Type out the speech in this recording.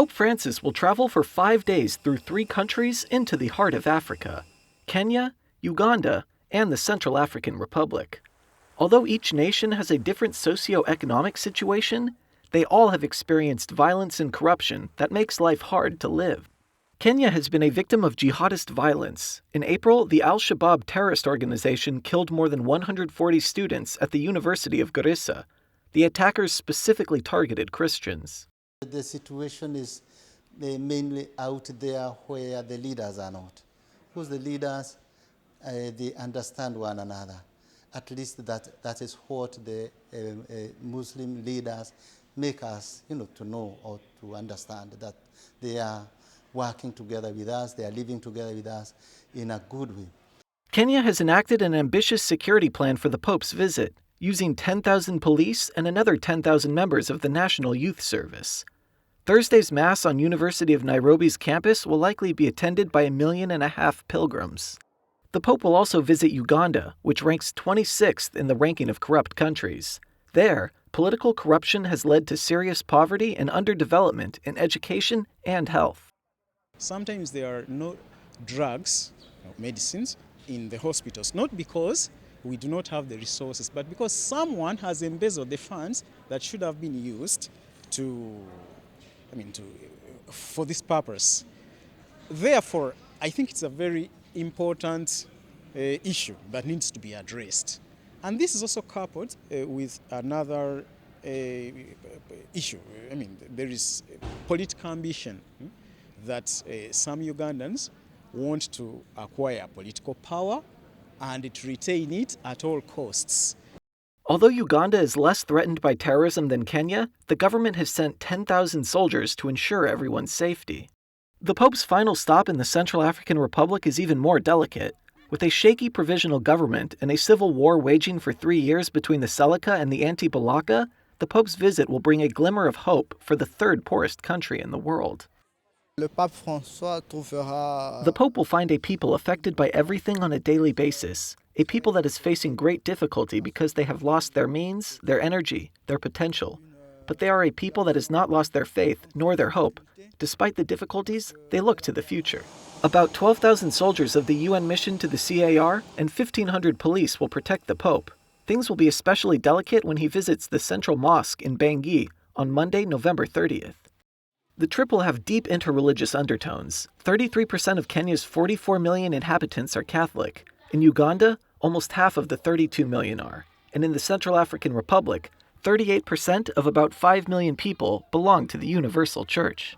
Pope Francis will travel for 5 days through 3 countries into the heart of Africa: Kenya, Uganda, and the Central African Republic. Although each nation has a different socio-economic situation, they all have experienced violence and corruption that makes life hard to live. Kenya has been a victim of jihadist violence. In April, the Al-Shabaab terrorist organization killed more than 140 students at the University of Garissa. The attackers specifically targeted Christians. The situation is mainly out there where the leaders are not. Because the leaders, they understand one another. At least that is what the Muslim leaders make us, to know or to understand that they are working together with us, they are living together with us in a good way. Kenya has enacted an ambitious security plan for the Pope's visit, using 10,000 police and another 10,000 members of the National Youth Service. Thursday's Mass on University of Nairobi's campus will likely be attended by 1.5 million pilgrims. The Pope will also visit Uganda, which ranks 26th in the ranking of corrupt countries. There, political corruption has led to serious poverty and underdevelopment in education and health. Sometimes there are no drugs or medicines in the hospitals, not because we do not have the resources, but because someone has embezzled the funds that should have been used for this purpose. Therefore, I think it's a very important issue that needs to be addressed. And this is also coupled with another issue. There is political ambition that some Ugandans want to acquire political power and to retain it at all costs. Although Uganda is less threatened by terrorism than Kenya, the government has sent 10,000 soldiers to ensure everyone's safety. The Pope's final stop in the Central African Republic is even more delicate. With a shaky provisional government and a civil war waging for 3 years between the Seleka and the Anti-Balaka, the Pope's visit will bring a glimmer of hope for the third poorest country in the world. The Pope will find a people affected by everything on a daily basis, a people that is facing great difficulty because they have lost their means, their energy, their potential. But they are a people that has not lost their faith nor their hope. Despite the difficulties, they look to the future. About 12,000 soldiers of the UN mission to the CAR and 1,500 police will protect the Pope. Things will be especially delicate when he visits the Central Mosque in Bangui on Monday, November 30th. The trip will have deep interreligious undertones. 33% of Kenya's 44 million inhabitants are Catholic. In Uganda, almost half of the 32 million are. And in the Central African Republic, 38% of about 5 million people belong to the Universal Church.